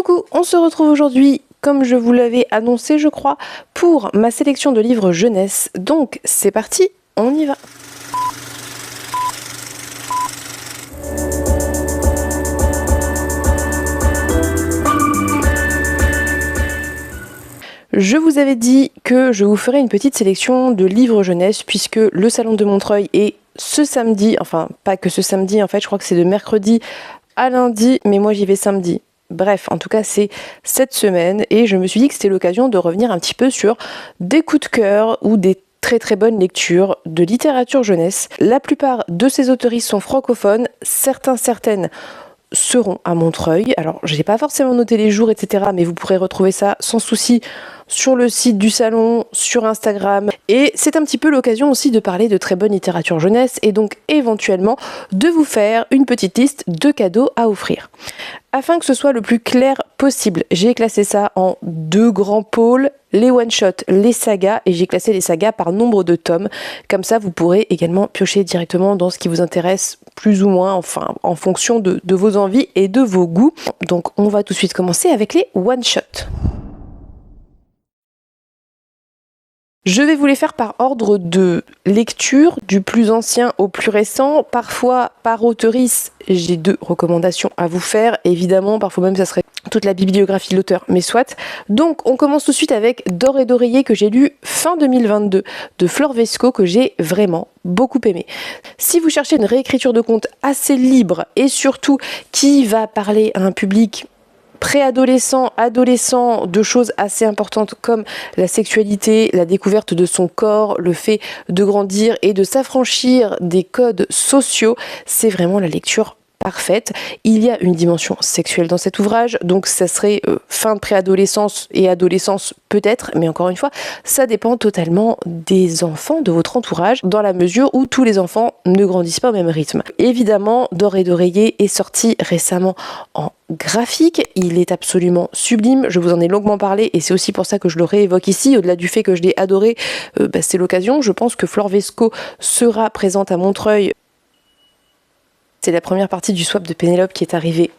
Coucou, on se retrouve aujourd'hui, comme je vous l'avais annoncé je crois, pour ma sélection de livres jeunesse. Donc c'est parti, on y va. Je vous avais dit que je vous ferais une petite sélection de livres jeunesse puisque le salon de Montreuil est ce samedi, enfin pas que ce samedi, en fait je crois que c'est de mercredi à lundi, mais moi j'y vais samedi. Bref, en tout cas c'est cette semaine et je me suis dit que c'était l'occasion de revenir un petit peu sur des coups de cœur ou des très très bonnes lectures de littérature jeunesse. La plupart de ces autoristes sont francophones, certaines seront à Montreuil. Alors je n'ai pas forcément noté les jours etc, mais vous pourrez retrouver ça sans souci sur le site du salon, sur Instagram. Et c'est un petit peu l'occasion aussi de parler de très bonne littérature jeunesse et donc éventuellement de vous faire une petite liste de cadeaux à offrir. Afin que ce soit le plus clair possible, j'ai classé ça en deux grands pôles, les one-shots, les sagas, et j'ai classé les sagas par nombre de tomes. Comme ça, vous pourrez également piocher directement dans ce qui vous intéresse plus ou moins, enfin en fonction de vos envies et de vos goûts. Donc on va tout de suite commencer avec les one-shots. Je vais vous les faire par ordre de lecture, du plus ancien au plus récent. Parfois, par auteurice, j'ai deux recommandations à vous faire. Évidemment, parfois même, ça serait toute la bibliographie de l'auteur, mais soit. Donc, on commence tout de suite avec D'or et d'oreiller que j'ai lu fin 2022 de Flore Vesco, que j'ai vraiment beaucoup aimé. Si vous cherchez une réécriture de conte assez libre et surtout qui va parler à un public préadolescent, adolescent, de choses assez importantes comme la sexualité, la découverte de son corps, le fait de grandir et de s'affranchir des codes sociaux, c'est vraiment la lecture parfaite. Il y a une dimension sexuelle dans cet ouvrage, donc ça serait fin de préadolescence et adolescence peut-être, mais encore une fois, ça dépend totalement des enfants, de votre entourage, dans la mesure où tous les enfants ne grandissent pas au même rythme. Évidemment, D'or et d'oreiller est sorti récemment en graphique, il est absolument sublime, je vous en ai longuement parlé et c'est aussi pour ça que je le réévoque ici, au-delà du fait que je l'ai adoré, c'est l'occasion. Je pense que Flore Vesco sera présente à Montreuil. C'est la première partie du swap de Pénélope qui est arrivée.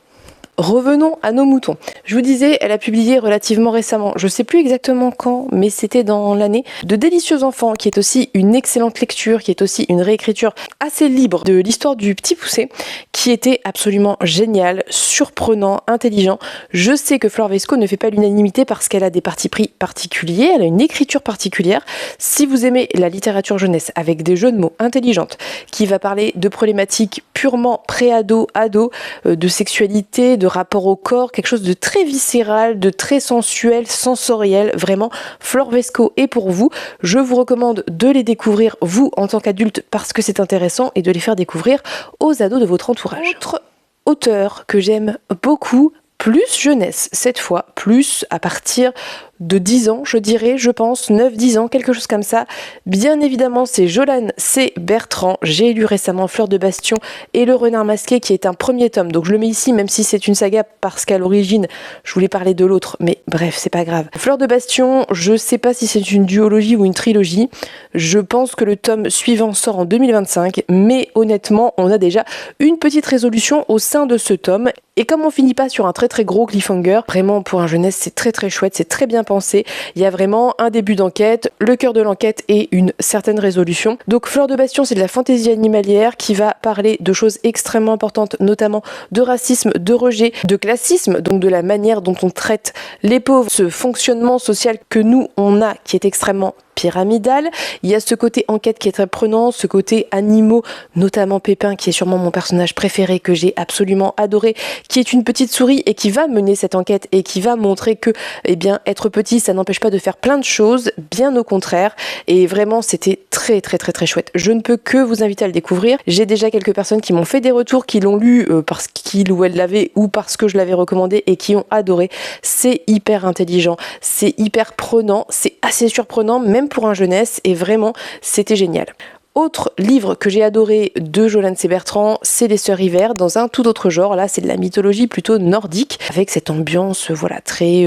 Revenons à nos moutons. Je vous disais, elle a publié relativement récemment, je ne sais plus exactement quand, mais c'était dans l'année, De délicieux enfants, qui est aussi une excellente lecture, qui est aussi une réécriture assez libre de l'histoire du petit poucet, qui était absolument génial, surprenant, intelligent. Je sais que Flore Vesco ne fait pas l'unanimité parce qu'elle a des partis pris particuliers, elle a une écriture particulière. Si vous aimez la littérature jeunesse avec des jeux de mots intelligentes, qui va parler de problématiques purement pré-ado, ado, de sexualité, de rapport au corps, quelque chose de très viscéral, de très sensuel, sensoriel, vraiment, Flore Vesco est pour vous. Je vous recommande de les découvrir, vous, en tant qu'adulte, parce que c'est intéressant, et de les faire découvrir aux ados de votre entourage. Autre auteur que j'aime beaucoup, plus jeunesse, cette fois, plus à partir de 10 ans, je dirais, je pense, 9-10 ans, quelque chose comme ça. Bien évidemment, c'est Jolane C. Bertrand. J'ai lu récemment Fleur de Bastion et Le Renard Masqué, qui est un premier tome. Donc je le mets ici, même si c'est une saga, parce qu'à l'origine, je voulais parler de l'autre. Mais bref, c'est pas grave. Fleur de Bastion, je sais pas si c'est une duologie ou une trilogie. Je pense que le tome suivant sort en 2025. Mais honnêtement, on a déjà une petite résolution au sein de ce tome. Et comme on finit pas sur un très très gros cliffhanger, vraiment pour un jeunesse, c'est très très chouette, c'est très bien pensé. Il y a vraiment un début d'enquête, le cœur de l'enquête et une certaine résolution. Donc Fleur de Bastion, c'est de la fantaisie animalière qui va parler de choses extrêmement importantes, notamment de racisme, de rejet, de classisme, donc de la manière dont on traite les pauvres, ce fonctionnement social que nous on a qui est extrêmement pyramidal. Il y a ce côté enquête qui est très prenant, ce côté animaux, notamment Pépin qui est sûrement mon personnage préféré, que j'ai absolument adoré, qui est une petite souris et qui va mener cette enquête et qui va montrer que, eh bien, être petit, ça n'empêche pas de faire plein de choses, bien au contraire. Et vraiment, c'était très très très très chouette. Je ne peux que vous inviter à le découvrir. J'ai déjà quelques personnes qui m'ont fait des retours, qui l'ont lu parce qu'il ou elle l'avait ou parce que je l'avais recommandé et qui ont adoré. C'est hyper intelligent, c'est hyper prenant, c'est assez surprenant, même pour un jeunesse, et vraiment c'était génial. Autre livre que j'ai adoré de Jolane C. Bertrand, c'est Les Sœurs Hiver, dans un tout autre genre. Là, c'est de la mythologie plutôt nordique, avec cette ambiance voilà très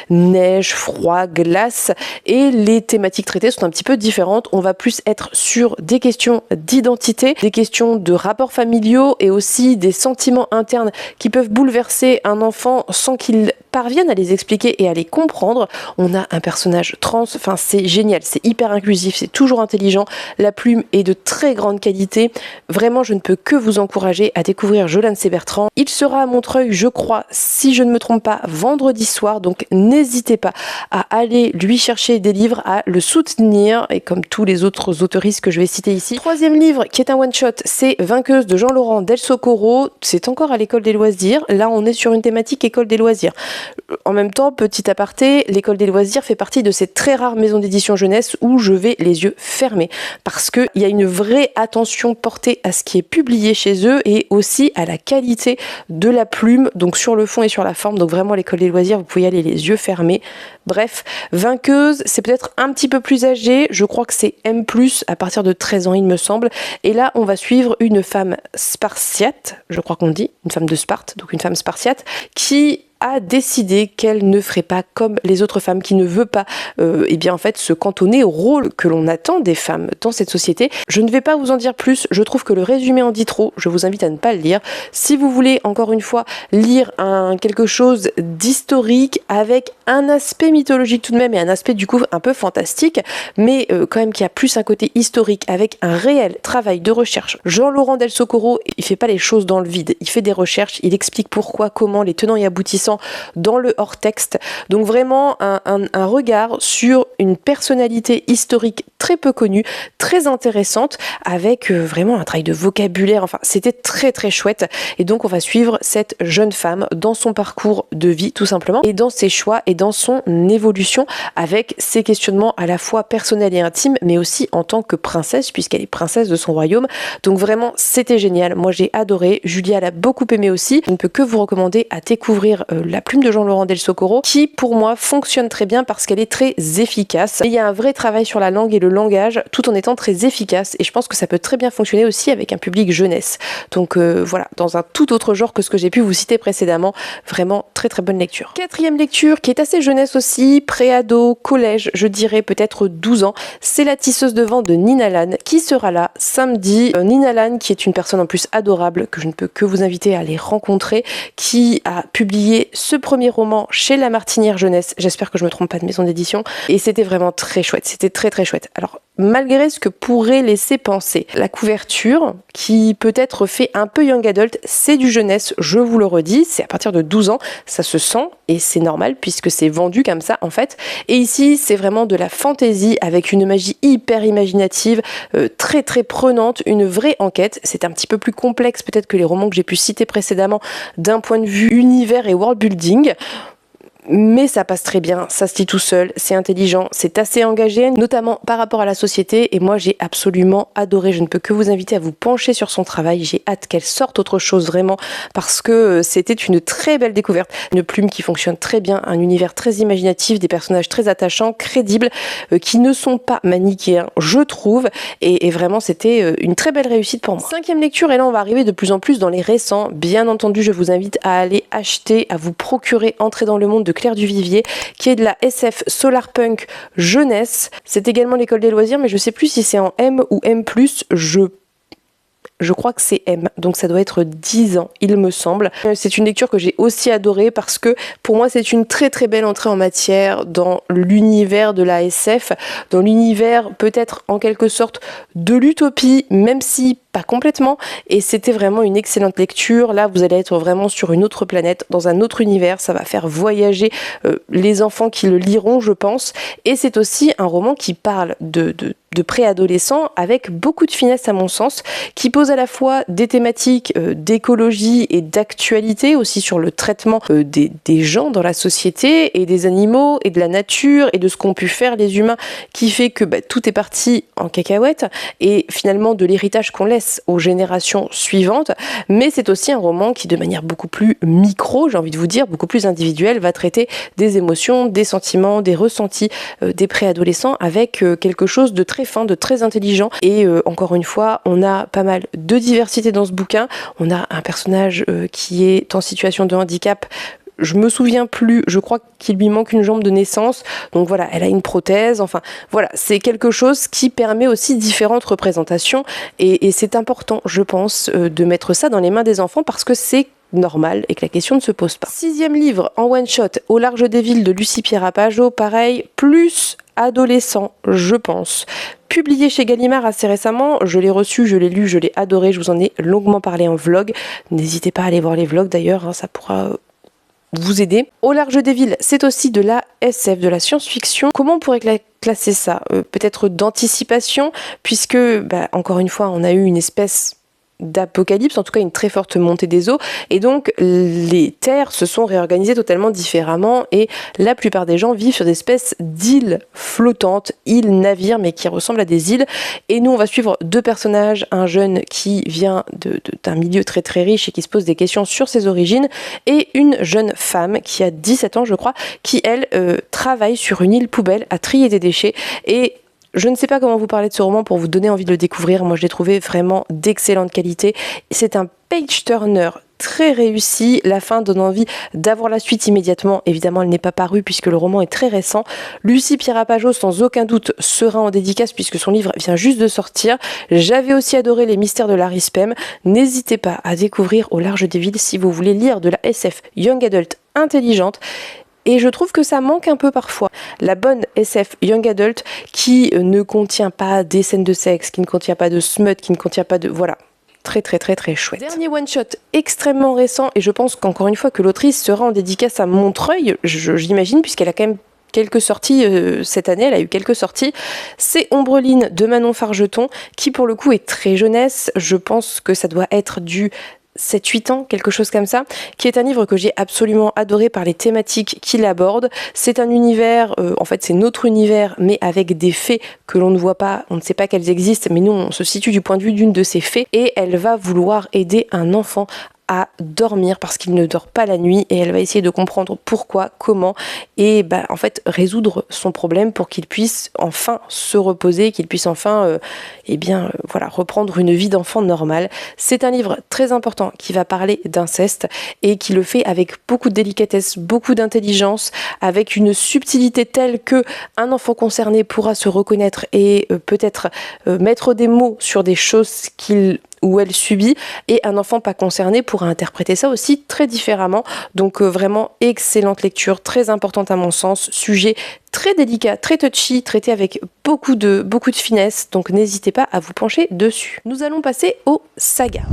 neige, froid, glace. Et les thématiques traitées sont un petit peu différentes. On va plus être sur des questions d'identité, des questions de rapports familiaux et aussi des sentiments internes qui peuvent bouleverser un enfant sans qu'il parviennent à les expliquer et à les comprendre. On a un personnage trans, enfin c'est génial, c'est hyper inclusif, c'est toujours intelligent, la plume est de très grande qualité. Vraiment, je ne peux que vous encourager à découvrir Jolane Sey-Bertrand. Il sera à Montreuil, je crois, si je ne me trompe pas, vendredi soir, donc n'hésitez pas à aller lui chercher des livres, à le soutenir, et comme tous les autres autoristes que je vais citer ici. Troisième livre, qui est un one-shot, c'est Vainqueuse de Jean-Laurent Del Socorro. C'est encore à l'école des loisirs. Là, on est sur une thématique école des loisirs. En même temps, petit aparté, l'école des loisirs fait partie de ces très rares maisons d'édition jeunesse où je vais les yeux fermés, parce qu'il y a une vraie attention portée à ce qui est publié chez eux et aussi à la qualité de la plume, donc sur le fond et sur la forme. Donc vraiment, l'école des loisirs, vous pouvez y aller les yeux fermés. Bref, Vainqueuse, c'est peut-être un petit peu plus âgé, je crois que c'est M+, à partir de 13 ans il me semble, et là on va suivre une femme spartiate, je crois qu'on dit, une femme de Sparte, donc une femme spartiate, qui a décidé qu'elle ne ferait pas comme les autres femmes, qui ne veut pas eh bien en fait se cantonner au rôle que l'on attend des femmes dans cette société. Je ne vais pas vous en dire plus, je trouve que le résumé en dit trop, je vous invite à ne pas le lire. Si vous voulez encore une fois lire quelque chose d'historique avec un aspect mythologique tout de même et un aspect du coup un peu fantastique, mais quand même qui a plus un côté historique avec un réel travail de recherche. Jean-Laurent Del Socorro, il fait pas les choses dans le vide, il fait des recherches, il explique pourquoi, comment, les tenants et aboutissants dans le hors-texte. Donc vraiment un regard sur une personnalité historique très peu connue, très intéressante, avec vraiment un travail de vocabulaire. Enfin, c'était très très chouette. Et donc on va suivre cette jeune femme dans son parcours de vie tout simplement, et dans ses choix et dans son évolution, avec ses questionnements à la fois personnels et intimes, mais aussi en tant que princesse, puisqu'elle est princesse de son royaume. Donc vraiment, c'était génial. Moi, j'ai adoré. Julia l'a beaucoup aimé aussi. Je ne peux que vous recommander à découvrir La plume de Jean-Laurent Del Socorro, qui pour moi fonctionne très bien parce qu'elle est très efficace. Et il y a un vrai travail sur la langue et le langage, tout en étant très efficace. Et je pense que ça peut très bien fonctionner aussi avec un public jeunesse. Donc voilà, dans un tout autre genre que ce que j'ai pu vous citer précédemment. Vraiment très très bonne lecture. Quatrième lecture, qui est assez jeunesse aussi, pré-ado, collège, je dirais peut-être 12 ans. C'est La tisseuse de vent de Nina Lannes, qui sera là samedi. Nina Lannes, qui est une personne en plus adorable, que je ne peux que vous inviter à aller rencontrer, qui a publié ce premier roman chez La Martinière Jeunesse, j'espère que je me trompe pas de maison d'édition, et c'était vraiment très chouette, c'était très très chouette. Alors malgré ce que pourrait laisser penser la couverture, qui peut-être fait un peu young adult, c'est du jeunesse, je vous le redis, c'est à partir de 12 ans, ça se sent, et c'est normal puisque c'est vendu comme ça en fait. Et ici, c'est vraiment de la fantaisie avec une magie hyper imaginative, très très prenante, une vraie enquête. C'est un petit peu plus complexe peut-être que les romans que j'ai pu citer précédemment d'un point de vue univers et world building. Mais ça passe très bien, ça se lit tout seul, c'est intelligent, c'est assez engagé, notamment par rapport à la société, et moi j'ai absolument adoré. Je ne peux que vous inviter à vous pencher sur son travail, j'ai hâte qu'elle sorte autre chose vraiment, parce que c'était une très belle découverte. Une plume qui fonctionne très bien, un univers très imaginatif, des personnages très attachants, crédibles, qui ne sont pas manichéens, je trouve, et vraiment c'était une très belle réussite pour moi. Cinquième lecture, et là on va arriver de plus en plus dans les récents. Bien entendu, je vous invite à aller acheter, à vous procurer Entrer dans le monde de Claire Duvivier, qui est de la SF Solarpunk jeunesse. C'est également l'école des loisirs, mais je sais plus si c'est en M ou M+, je crois que c'est M, donc ça doit être 10 ans, il me semble. C'est une lecture que j'ai aussi adorée parce que pour moi c'est une très très belle entrée en matière dans l'univers de la SF, dans l'univers peut-être en quelque sorte de l'utopie, même si pas complètement, et c'était vraiment une excellente lecture. Là vous allez être vraiment sur une autre planète, dans un autre univers, ça va faire voyager les enfants qui le liront je pense, et c'est aussi un roman qui parle de préadolescents avec beaucoup de finesse à mon sens, qui pose à la fois des thématiques d'écologie et d'actualité aussi sur le traitement des gens dans la société et des animaux et de la nature et de ce qu'ont pu faire les humains, qui fait que tout est parti en cacahuète et finalement de l'héritage qu'on laisse aux générations suivantes. Mais c'est aussi un roman qui de manière beaucoup plus micro, j'ai envie de vous dire, beaucoup plus individuelle, va traiter des émotions, des sentiments, des ressentis des préadolescents avec quelque chose de très fin, de très intelligent. Et encore une fois, on a pas mal de diversité dans ce bouquin. On a un personnage qui est en situation de handicap. Je me souviens plus, je crois qu'il lui manque une jambe de naissance, donc voilà, elle a une prothèse, enfin voilà, c'est quelque chose qui permet aussi différentes représentations et c'est important, je pense, de mettre ça dans les mains des enfants parce que c'est normal et que la question ne se pose pas. 6e livre en one-shot, Au large des villes de Lucie Pierre-Apajot, pareil, plus adolescent, je pense. Publié chez Gallimard assez récemment, je l'ai reçu, je l'ai lu, je l'ai adoré, je vous en ai longuement parlé en vlog. N'hésitez pas à aller voir les vlogs d'ailleurs, ça pourra vous aider. Au large des villes, c'est aussi de la SF, de la science-fiction. Comment on pourrait classer ça ? Peut-être d'anticipation, puisque, encore une fois, on a eu une espèce d'apocalypse, en tout cas une très forte montée des eaux, et donc les terres se sont réorganisées totalement différemment et la plupart des gens vivent sur des espèces d'îles flottantes, îles navires mais qui ressemblent à des îles, et nous on va suivre 2 personnages, un jeune qui vient d'un milieu très très riche et qui se pose des questions sur ses origines, et une jeune femme qui a 17 ans je crois, qui elle travaille sur une île poubelle à trier des déchets. Et je ne sais pas comment vous parler de ce roman pour vous donner envie de le découvrir. Moi, je l'ai trouvé vraiment d'excellente qualité. C'est un page-turner très réussi. La fin donne envie d'avoir la suite immédiatement. Évidemment, elle n'est pas parue puisque le roman est très récent. Lucie Pierre-Apajot, sans aucun doute, sera en dédicace puisque son livre vient juste de sortir. J'avais aussi adoré Les Mystères de Larry Spem. N'hésitez pas à découvrir Au large des villes si vous voulez lire de la SF Young Adult intelligente. Et je trouve que ça manque un peu parfois. La bonne SF Young Adult qui ne contient pas des scènes de sexe, qui ne contient pas de smut, qui ne contient pas de... Voilà. Très très très très chouette. Dernier one-shot extrêmement récent, et je pense qu'encore une fois que l'autrice sera en dédicace à Montreuil, j'imagine, puisqu'elle a quand même quelques sorties cette année, elle a eu quelques sorties. C'est Ombreline de Manon Fargeton, qui pour le coup est très jeunesse. Je pense que ça doit être du 7-8 ans, quelque chose comme ça, qui est un livre que j'ai absolument adoré par les thématiques qu'il aborde. C'est un univers, en fait c'est notre univers, mais avec des fées que l'on ne voit pas, on ne sait pas qu'elles existent, mais nous on se situe du point de vue d'une de ces fées, et elle va vouloir aider un enfant à dormir parce qu'il ne dort pas la nuit, et elle va essayer de comprendre pourquoi, comment, et en fait résoudre son problème pour qu'il puisse enfin se reposer, qu'il puisse enfin reprendre une vie d'enfant normale. C'est un livre très important qui va parler d'inceste et qui le fait avec beaucoup de délicatesse, beaucoup d'intelligence, avec une subtilité telle que un enfant concerné pourra se reconnaître et peut-être mettre des mots sur des choses qu'il ou elle subit, et un enfant pas concerné pourra interpréter ça aussi très différemment. Donc vraiment excellente lecture, très importante à mon sens, sujet très délicat, très touchy, traité avec beaucoup de finesse, donc n'hésitez pas à vous pencher dessus. Nous allons passer aux sagas.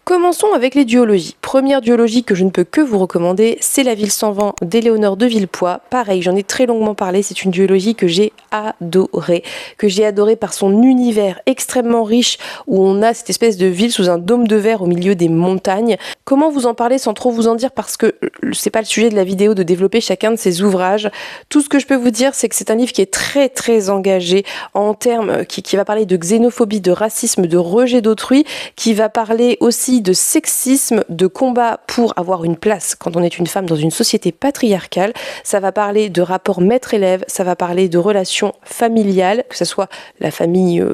Commençons avec les duologies. Première duologie que je ne peux que vous recommander, c'est La ville sans vent d'Éléonore de Villepoix. Pareil, j'en ai très longuement parlé, c'est une duologie que j'ai adorée par son univers extrêmement riche où on a cette espèce de ville sous un dôme de verre au milieu des montagnes. Comment vous en parler sans trop vous en dire, parce que c'est pas le sujet de la vidéo de développer chacun de ces ouvrages. Tout ce que je peux vous dire, c'est que c'est un livre qui est très très engagé en termes, qui va parler de xénophobie, de racisme, de rejet d'autrui, qui va parler aussi de sexisme, de combat pour avoir une place quand on est une femme dans une société patriarcale. Ça va parler de rapports maître-élève, ça va parler de relations familiales, que ce soit la famille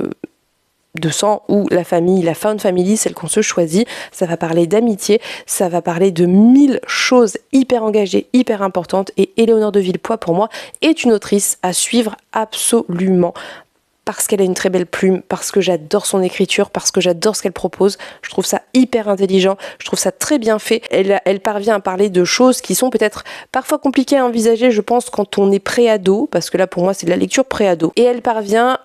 de sang ou la found family, celle qu'on se choisit. Ça va parler d'amitié, ça va parler de 1000 choses hyper engagées, hyper importantes, et Éléonore de Villepoix pour moi est une autrice à suivre absolument. Parce qu'elle a une très belle plume, parce que j'adore son écriture, parce que j'adore ce qu'elle propose. Je trouve ça hyper intelligent, je trouve ça très bien fait. Elle parvient à parler de choses qui sont peut-être parfois compliquées à envisager, je pense, quand on est pré-ado, parce que là pour moi c'est de la lecture pré-ado. Et elle parvient,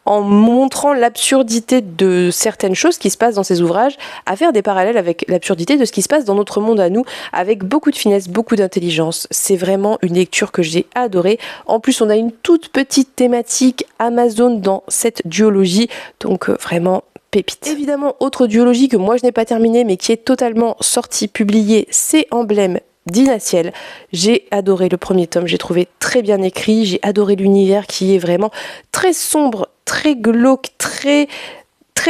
en montrant l'absurdité de certaines choses qui se passent dans ses ouvrages, à faire des parallèles avec l'absurdité de ce qui se passe dans notre monde à nous, avec beaucoup de finesse, beaucoup d'intelligence. C'est vraiment une lecture que j'ai adorée. En plus, on a une toute petite thématique Amazon dans cette duologie, donc vraiment pépite. Évidemment, autre duologie que moi je n'ai pas terminée, mais qui est totalement sortie, publiée, c'est Emblème d'Ina Ciel. J'ai adoré le premier tome, j'ai trouvé très bien écrit, j'ai adoré l'univers qui est vraiment très sombre, très glauque, très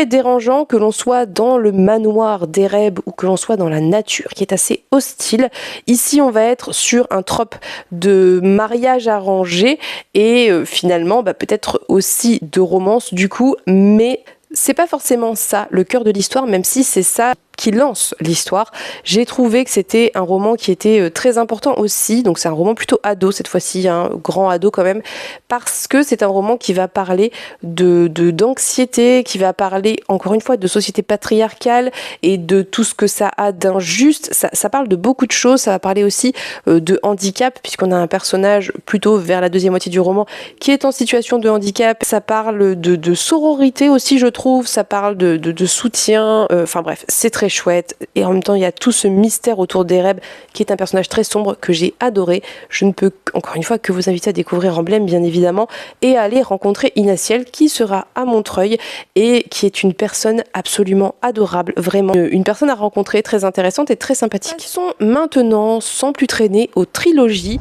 dérangeant, que l'on soit dans le manoir d'Ereb ou que l'on soit dans la nature, qui est assez hostile. Ici, on va être sur un trope de mariage arrangé et finalement peut-être aussi de romance du coup, mais C'est pas forcément ça le cœur de l'histoire, même si c'est ça qui lance l'histoire. J'ai trouvé que c'était un roman qui était très important aussi, donc c'est un roman plutôt ado cette fois-ci, un grand ado quand même, parce que c'est un roman qui va parler d'anxiété, qui va parler encore une fois de société patriarcale et de tout ce que ça a d'injuste. Ça parle de beaucoup de choses, ça va parler aussi de handicap, puisqu'on a un personnage plutôt vers la deuxième moitié du roman qui est en situation de handicap. Ça parle de sororité aussi, je trouve, ça parle de soutien, enfin bref, c'est très chouette, et en même temps il y a tout ce mystère autour d'Ereb qui est un personnage très sombre que j'ai adoré. Je ne peux encore une fois que vous inviter à découvrir Emblème bien évidemment et à aller rencontrer Inaciel qui sera à Montreuil et qui est une personne absolument adorable, vraiment une personne à rencontrer, très intéressante et très sympathique. Passons maintenant sans plus traîner aux trilogies.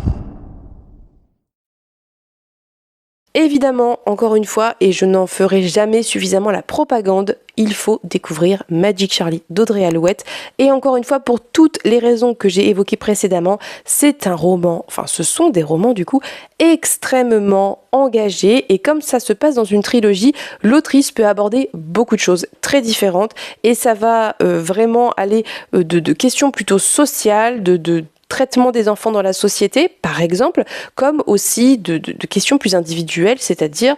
Évidemment, encore une fois, et je n'en ferai jamais suffisamment la propagande, il faut découvrir Magic Charlie d'Audrey Alouette. Et encore une fois, pour toutes les raisons que j'ai évoquées précédemment, c'est un roman, enfin ce sont des romans du coup, extrêmement engagés. Et comme ça se passe dans une trilogie, l'autrice peut aborder beaucoup de choses très différentes. Et ça va vraiment aller de questions plutôt sociales, de traitement des enfants dans la société, par exemple, comme aussi de questions plus individuelles, c'est-à-dire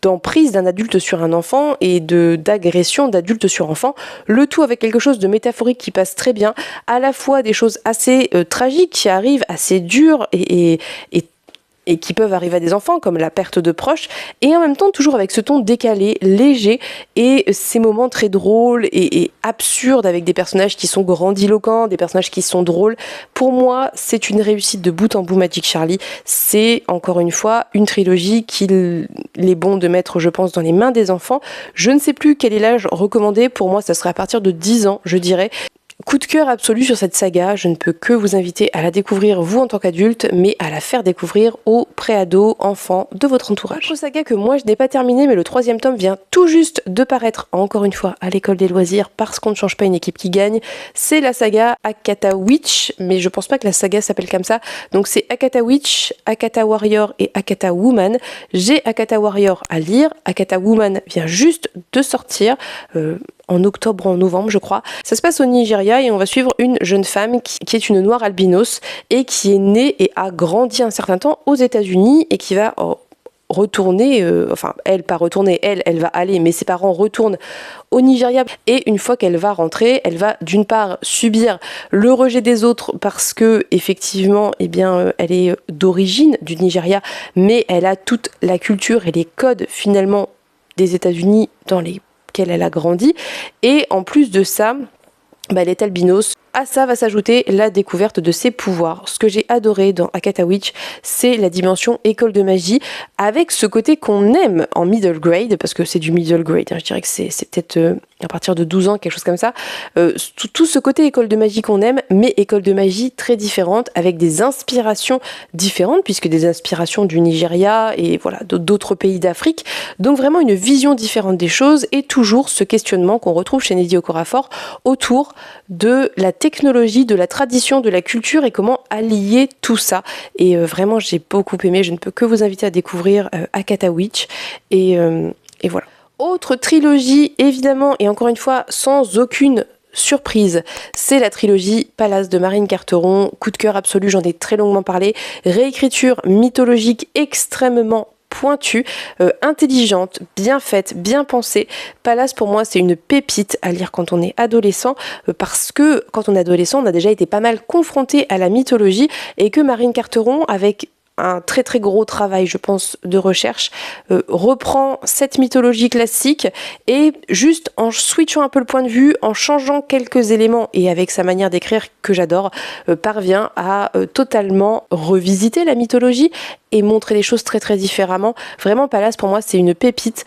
d'emprise d'un adulte sur un enfant et d'agression d'adulte sur enfant, le tout avec quelque chose de métaphorique qui passe très bien, à la fois des choses assez tragiques qui arrivent, assez dures et qui peuvent arriver à des enfants, comme la perte de proches, et en même temps toujours avec ce ton décalé, léger, et ces moments très drôles et absurdes avec des personnages qui sont grandiloquents, des personnages qui sont drôles. Pour moi, c'est une réussite de bout en bout Magic Charlie. C'est, encore une fois, une trilogie qu'il est bon de mettre, je pense, dans les mains des enfants. Je ne sais plus quel est l'âge recommandé. Pour moi, ça serait à partir de 10 ans, je dirais. Coup de cœur absolu sur cette saga, je ne peux que vous inviter à la découvrir vous en tant qu'adulte, mais à la faire découvrir aux préados, enfants de votre entourage. Autre saga que moi je n'ai pas terminé, mais le 3e tome vient tout juste de paraître, encore une fois, à l'école des loisirs, parce qu'on ne change pas une équipe qui gagne, c'est la saga Akata Witch, mais je pense pas que la saga s'appelle comme ça, donc c'est Akata Witch, Akata Warrior et Akata Woman. J'ai Akata Warrior à lire, Akata Woman vient juste de sortir, en octobre ou en novembre je crois. Ça se passe au Nigeria et on va suivre une jeune femme qui est une noire albinos et qui est née et a grandi un certain temps aux États-Unis et qui va retourner, elle va aller, mais ses parents retournent au Nigeria et une fois qu'elle va rentrer, elle va d'une part subir le rejet des autres parce que effectivement, elle est d'origine du Nigeria, mais elle a toute la culture et les codes finalement des États-Unis dans lesquels elle a grandi, et en plus de ça, elle est albinos. À ça va s'ajouter la découverte de ses pouvoirs. Ce que j'ai adoré dans Akata Witch, c'est la dimension école de magie, avec ce côté qu'on aime en middle grade, parce que c'est du middle grade, je dirais que c'est peut-être à partir de 12 ans, quelque chose comme ça. Tout ce côté école de magie qu'on aime, mais école de magie très différente, avec des inspirations différentes, puisque des inspirations du Nigeria et voilà d'autres pays d'Afrique. Donc vraiment une vision différente des choses, et toujours ce questionnement qu'on retrouve chez Nnedi Okorafor autour de la technologie, de la tradition, de la culture et comment allier tout ça. Et vraiment, j'ai beaucoup aimé. Je ne peux que vous inviter à découvrir Akata Witch. Et voilà. Autre trilogie, évidemment, et encore une fois, sans aucune surprise, c'est la trilogie Palace de Marine Carteron. Coup de cœur absolu, j'en ai très longuement parlé. Réécriture mythologique extrêmement pointue, intelligente, bien faite, bien pensée. Palace, pour moi, c'est une pépite à lire quand on est adolescent, parce que quand on est adolescent, on a déjà été pas mal confronté à la mythologie, et que Marine Carteron, avec un très très gros travail, je pense, de recherche, reprend cette mythologie classique et juste en switchant un peu le point de vue, en changeant quelques éléments et avec sa manière d'écrire que j'adore, parvient à totalement revisiter la mythologie et montrer les choses très très différemment. Vraiment, Palace, pour moi, c'est une pépite.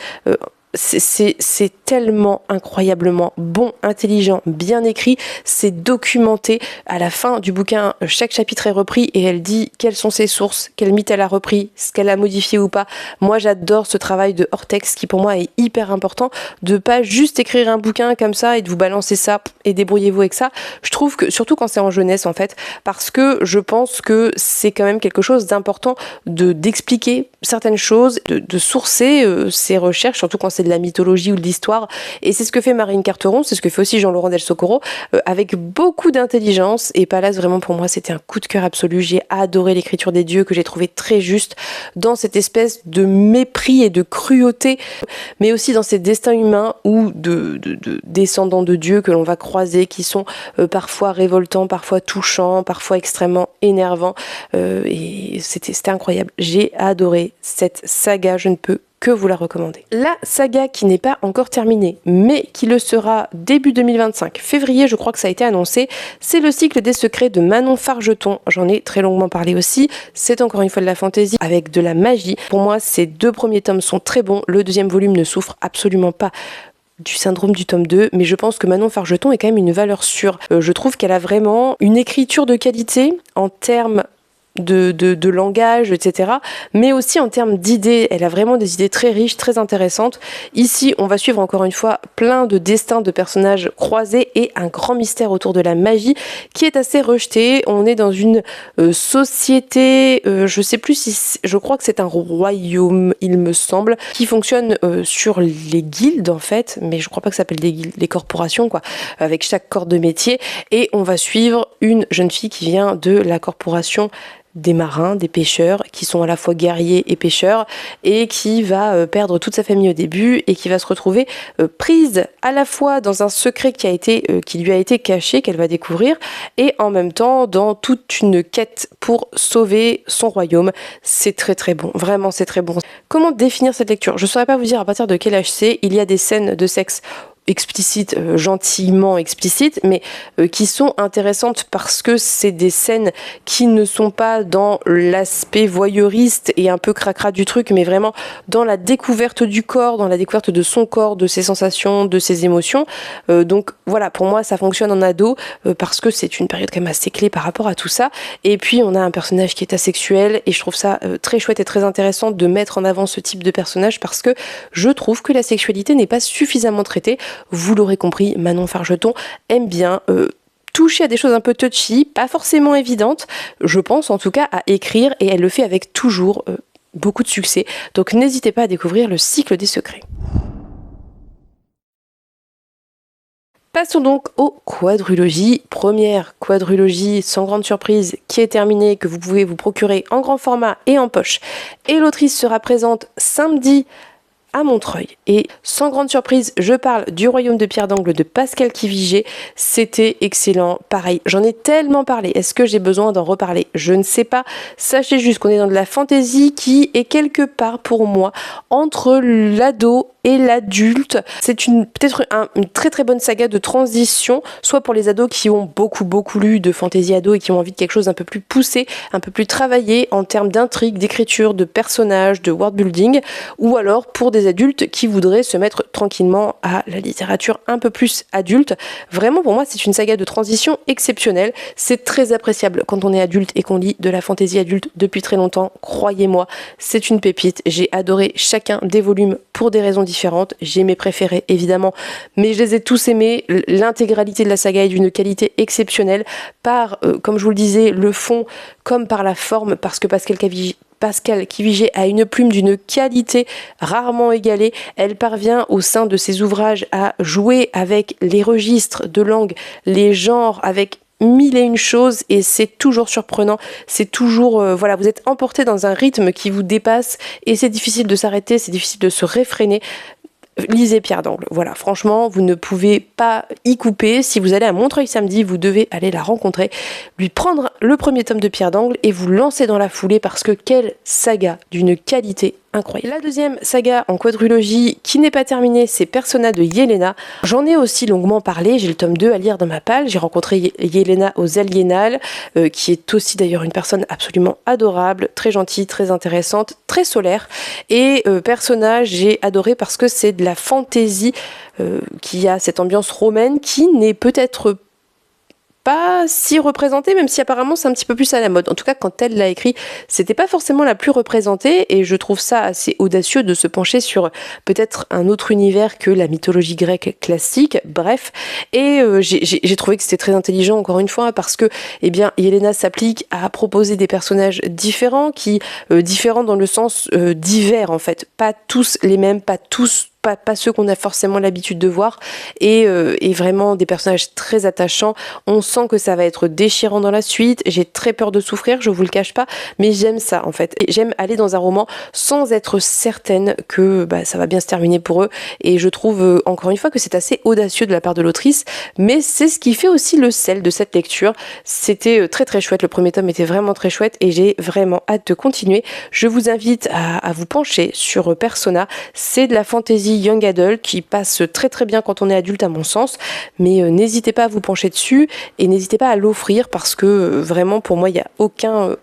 C'est tellement incroyablement bon, intelligent, bien écrit, c'est documenté. À la fin du bouquin, chaque chapitre est repris et elle dit quelles sont ses sources, quel mythe elle a repris, ce qu'elle a modifié ou pas. Moi, j'adore ce travail de hors-texte qui pour moi est hyper important, de pas juste écrire un bouquin comme ça et de vous balancer ça et débrouillez-vous avec ça. Je trouve que, surtout quand c'est en jeunesse en fait, parce que je pense que c'est quand même quelque chose d'important d'expliquer certaines choses, de sourcer ses recherches, surtout quand c'est de la mythologie ou de l'histoire, et c'est ce que fait Marine Carteron, c'est ce que fait aussi Jean-Laurent Del Socorro, avec beaucoup d'intelligence. Et Pallas, vraiment pour moi c'était un coup de cœur absolu. J'ai adoré l'écriture des dieux, que j'ai trouvé très juste dans cette espèce de mépris et de cruauté, mais aussi dans ces destins humains ou de descendants de dieux que l'on va croiser, qui sont parfois révoltants, parfois touchants, parfois extrêmement énervants, et c'était incroyable. J'ai adoré cette saga, je ne peux que vous la recommander. La saga qui n'est pas encore terminée, mais qui le sera début 2025, février, je crois que ça a été annoncé, c'est le cycle des secrets de Manon Fargeton. J'en ai très longuement parlé aussi. C'est encore une fois de la fantaisie avec de la magie. Pour moi, ces 2 premiers tomes sont très bons. Le 2e volume ne souffre absolument pas du syndrome du tome 2, mais je pense que Manon Fargeton est quand même une valeur sûre. Je trouve qu'elle a vraiment une écriture de qualité en termes de langage, etc. Mais aussi en termes d'idées. Elle a vraiment des idées très riches, très intéressantes. Ici, on va suivre encore une fois plein de destins de personnages croisés et un grand mystère autour de la magie qui est assez rejeté. On est dans une société, je sais plus si... Je crois que c'est un royaume, il me semble, qui fonctionne sur les guildes en fait, mais je crois pas que ça s'appelle des guildes, les corporations quoi, avec chaque corps de métier. Et on va suivre une jeune fille qui vient de la corporation des marins, des pêcheurs, qui sont à la fois guerriers et pêcheurs, et qui va perdre toute sa famille au début, et qui va se retrouver prise à la fois dans un secret qui lui a été caché, qu'elle va découvrir, et en même temps dans toute une quête pour sauver son royaume. C'est très très bon, vraiment c'est très bon. Comment définir cette lecture? Je ne saurais pas vous dire à partir de quel âge c'est. Il y a des scènes de sexe explicites, gentiment explicites, mais qui sont intéressantes parce que c'est des scènes qui ne sont pas dans l'aspect voyeuriste et un peu cracra du truc, mais vraiment dans la découverte du corps, dans la découverte de son corps, de ses sensations, de ses émotions. Donc voilà, pour moi ça fonctionne en ado parce que c'est une période quand même assez clé par rapport à tout ça. Et puis on a un personnage qui est asexuel et je trouve ça très chouette et très intéressant de mettre en avant ce type de personnage parce que je trouve que la sexualité n'est pas suffisamment traitée. Vous l'aurez compris, Manon Fargeton aime bien toucher à des choses un peu touchy, pas forcément évidentes, je pense en tout cas à écrire, et elle le fait avec toujours beaucoup de succès. Donc n'hésitez pas à découvrir le cycle des secrets. Passons donc aux quadrilogies. Première quadrilogie sans grande surprise qui est terminée, que vous pouvez vous procurer en grand format et en poche. Et l'autrice sera présente samedi à Montreuil. Et sans grande surprise, je parle du Royaume de Pierre d'Angle de Pascal Quivigé. C'était excellent. Pareil, j'en ai tellement parlé. Est-ce que j'ai besoin d'en reparler? Je ne sais pas. Sachez juste qu'on est dans de la fantaisie qui est quelque part pour moi entre l'ado et l'adulte. C'est peut-être une très très bonne saga de transition, soit pour les ados qui ont beaucoup lu de fantaisie ado et qui ont envie de quelque chose un peu plus poussé, un peu plus travaillé en termes d'intrigue, d'écriture, de personnages, de world building, ou alors pour des adultes qui voudraient se mettre tranquillement à la littérature un peu plus adulte. Vraiment pour moi c'est une saga de transition exceptionnelle. C'est très appréciable quand on est adulte et qu'on lit de la fantaisie adulte depuis très longtemps. Croyez-moi, c'est une pépite. J'ai adoré chacun des volumes pour des raisons différentes. J'ai mes préférés évidemment, mais je les ai tous aimés. L'intégralité de la saga est d'une qualité exceptionnelle par, comme je vous le disais, le fond comme par la forme, parce que Pascal Quivigé a une plume d'une qualité rarement égalée. Elle parvient au sein de ses ouvrages à jouer avec les registres de langue, les genres, avec mille et une choses, et c'est toujours surprenant, c'est toujours voilà, vous êtes emporté dans un rythme qui vous dépasse et c'est difficile de s'arrêter, c'est difficile de se réfréner. Lisez Pierre d'Angle, voilà, franchement vous ne pouvez pas y couper. Si vous allez à Montreuil samedi, vous devez aller la rencontrer, lui prendre le premier tome de Pierre d'Angle et vous lancer dans la foulée, parce que quelle saga d'une qualité incroyable. La deuxième saga en quadrilogie qui n'est pas terminée, c'est Persona de Yelena. J'en ai aussi longuement parlé, j'ai le tome 2 à lire dans ma palle. J'ai rencontré Yelena aux Aliénales, qui est aussi d'ailleurs une personne absolument adorable, très gentille, très intéressante, très solaire. Et Persona, j'ai adoré parce que c'est de la fantaisie qui a cette ambiance romaine qui n'est peut-être pas si représentée, même si apparemment c'est un petit peu plus à la mode. En tout cas, quand elle l'a écrit, c'était pas forcément la plus représentée, et je trouve ça assez audacieux de se pencher sur peut-être un autre univers que la mythologie grecque classique. Bref, et j'ai trouvé que c'était très intelligent, encore une fois, parce que eh bien Yelena s'applique à proposer des personnages différents, différents dans le sens divers en fait, pas tous les mêmes, pas pas ceux qu'on a forcément l'habitude de voir, et vraiment des personnages très attachants. On sent que ça va être déchirant dans la suite. J'ai très peur de souffrir, je vous le cache pas, mais j'aime ça en fait. Et j'aime aller dans un roman sans être certaine que ça va bien se terminer pour eux, et je trouve encore une fois que c'est assez audacieux de la part de l'autrice, mais c'est ce qui fait aussi le sel de cette lecture. C'était très très chouette, le premier tome était vraiment très chouette et j'ai vraiment hâte de continuer. Je vous invite à vous pencher sur Persona. C'est de la fantasy young adult qui passe très très bien quand on est adulte à mon sens, mais n'hésitez pas à vous pencher dessus et n'hésitez pas à l'offrir parce que vraiment pour moi il n'y a aucun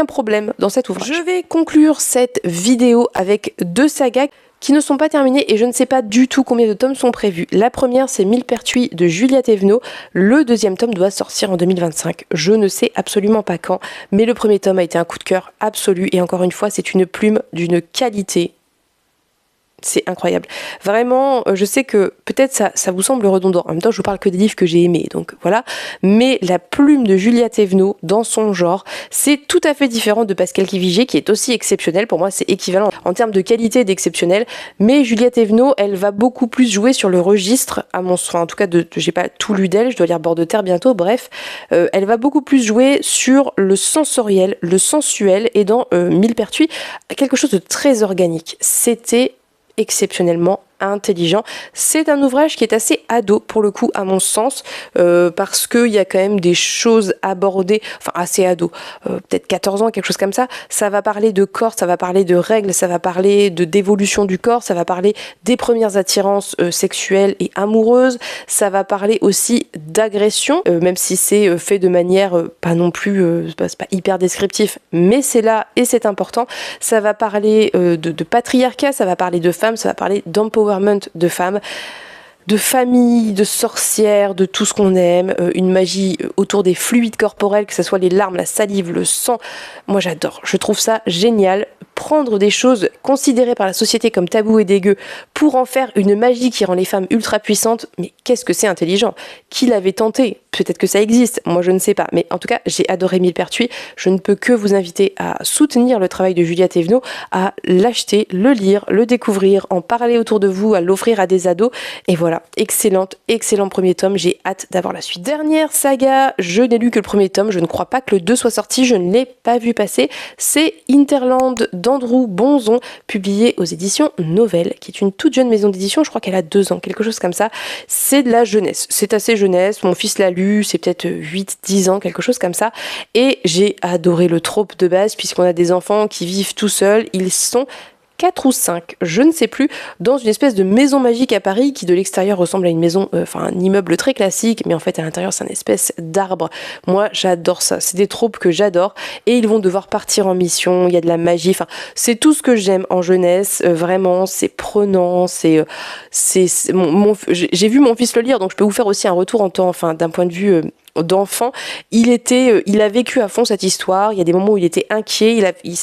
problème dans cet ouvrage. Je vais conclure cette vidéo avec 2 sagas qui ne sont pas terminées et je ne sais pas du tout combien de tomes sont prévus. La première, c'est Millepertuis de Julia Thévenot. Le deuxième tome doit sortir en 2025. Je ne sais absolument pas quand, mais le premier tome a été un coup de cœur absolu et encore une fois, c'est une plume d'une qualité. C'est incroyable. Vraiment, je sais que peut-être ça vous semble redondant. En même temps, je vous parle que des livres que j'ai aimés, donc voilà. Mais la plume de Julia Thévenot, dans son genre, c'est tout à fait différent de Pascal Quivigé, qui est aussi exceptionnel. Pour moi, c'est équivalent en termes de qualité d'exceptionnel. Mais Julia Thévenot, elle va beaucoup plus jouer sur le registre, à mon sens. En tout cas, j'ai pas tout lu d'elle, je dois lire Bord de terre bientôt, bref. Elle va beaucoup plus jouer sur le sensoriel, le sensuel, et dans Millepertuis, quelque chose de très organique. C'était exceptionnellement intelligent. C'est un ouvrage qui est assez ado pour le coup à mon sens, parce qu'il y a quand même des choses abordées, enfin assez ado, peut-être 14 ans, quelque chose comme ça. Ça va parler de corps, ça va parler de règles, ça va parler d'évolution du corps, ça va parler des premières attirances sexuelles et amoureuses, ça va parler aussi d'agression, même si c'est fait de manière pas non plus, c'est pas hyper descriptif, mais c'est là et c'est important. Ça va parler de patriarcat, ça va parler de femmes, ça va parler d'empowerment de femmes, de famille, de sorcières, de tout ce qu'on aime, une magie autour des fluides corporels, que ce soit les larmes, la salive, le sang. Moi j'adore, je trouve ça génial. Prendre des choses considérées par la société comme tabou et dégueu pour en faire une magie qui rend les femmes ultra puissantes, mais qu'est-ce que c'est intelligent. Qui l'avait tenté? Peut-être que ça existe, moi je ne sais pas, mais en tout cas j'ai adoré Millepertuis. Je ne peux que vous inviter à soutenir le travail de Julia Thévenot, à l'acheter, le lire, le découvrir, en parler autour de vous, à l'offrir à des ados, et voilà, excellent premier tome, j'ai hâte d'avoir la suite. Dernière saga, je n'ai lu que le premier tome, je ne crois pas que le 2 soit sorti, je ne l'ai pas vu passer, c'est Hinterland d'Andrew Bonzon, publié aux éditions Novelle, qui est une toute jeune maison d'édition, je crois qu'elle a 2 ans, quelque chose comme ça. C'est de la jeunesse, c'est assez jeunesse, mon fils l'a lu, c'est peut-être 8-10 ans, quelque chose comme ça, et j'ai adoré le trope de base, puisqu'on a des enfants qui vivent tout seuls, ils sont 4 ou 5, je ne sais plus, dans une espèce de maison magique à Paris qui de l'extérieur ressemble à une maison, un immeuble très classique, mais en fait à l'intérieur c'est une espèce d'arbre. Moi j'adore ça, c'est des tropes que j'adore, et ils vont devoir partir en mission, il y a de la magie, enfin c'est tout ce que j'aime en jeunesse, vraiment c'est prenant, j'ai vu mon fils le lire, donc je peux vous faire aussi un retour en temps, enfin d'un point de vue d'enfant, il a vécu à fond cette histoire. Il y a des moments où il était inquiet,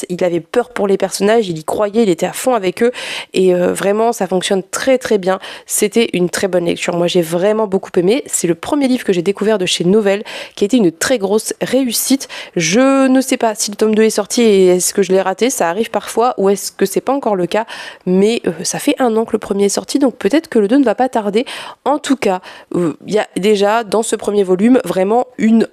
il avait peur pour les personnages, il y croyait, il était à fond avec eux, et vraiment ça fonctionne très très bien. C'était une très bonne lecture, moi j'ai vraiment beaucoup aimé. C'est le premier livre que j'ai découvert de chez Novelle, qui a été une très grosse réussite. Je ne sais pas si le tome 2 est sorti et est-ce que je l'ai raté, ça arrive parfois, ou est-ce que c'est pas encore le cas, mais ça fait 1 an que le premier est sorti, donc peut-être que le 2 ne va pas tarder. En tout cas, il y a déjà dans ce premier volume vraiment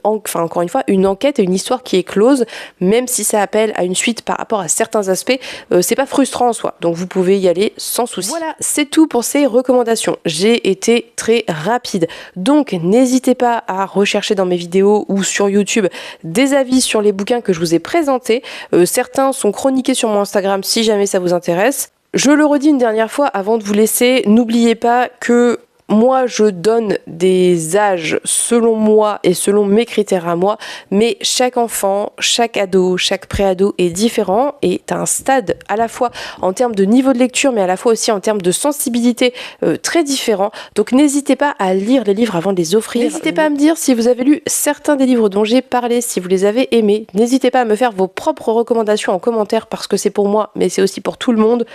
encore une fois une enquête et une histoire qui est close, même si ça appelle à une suite par rapport à certains aspects, c'est pas frustrant en soi, donc vous pouvez y aller sans souci. Voilà, c'est tout pour ces recommandations. J'ai été très rapide, donc n'hésitez pas à rechercher dans mes vidéos ou sur YouTube des avis sur les bouquins que je vous ai présentés. Certains sont chroniqués sur mon Instagram si jamais ça vous intéresse. Je le redis une dernière fois avant de vous laisser, n'oubliez pas que moi, je donne des âges selon moi et selon mes critères à moi, mais chaque enfant, chaque ado, chaque préado est différent et est à un stade à la fois en termes de niveau de lecture, mais à la fois aussi en termes de sensibilité très différent. Donc n'hésitez pas à lire les livres avant de les offrir. N'hésitez pas à me dire si vous avez lu certains des livres dont j'ai parlé, si vous les avez aimés. N'hésitez pas à me faire vos propres recommandations en commentaire, parce que c'est pour moi, mais c'est aussi pour tout le monde.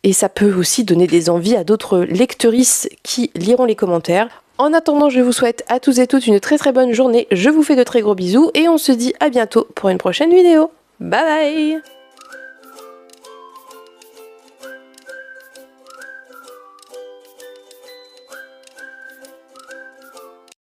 Et ça peut aussi donner des envies à d'autres lectrices qui liront les commentaires. En attendant, je vous souhaite à tous et toutes une très très bonne journée. Je vous fais de très gros bisous et on se dit à bientôt pour une prochaine vidéo. Bye bye!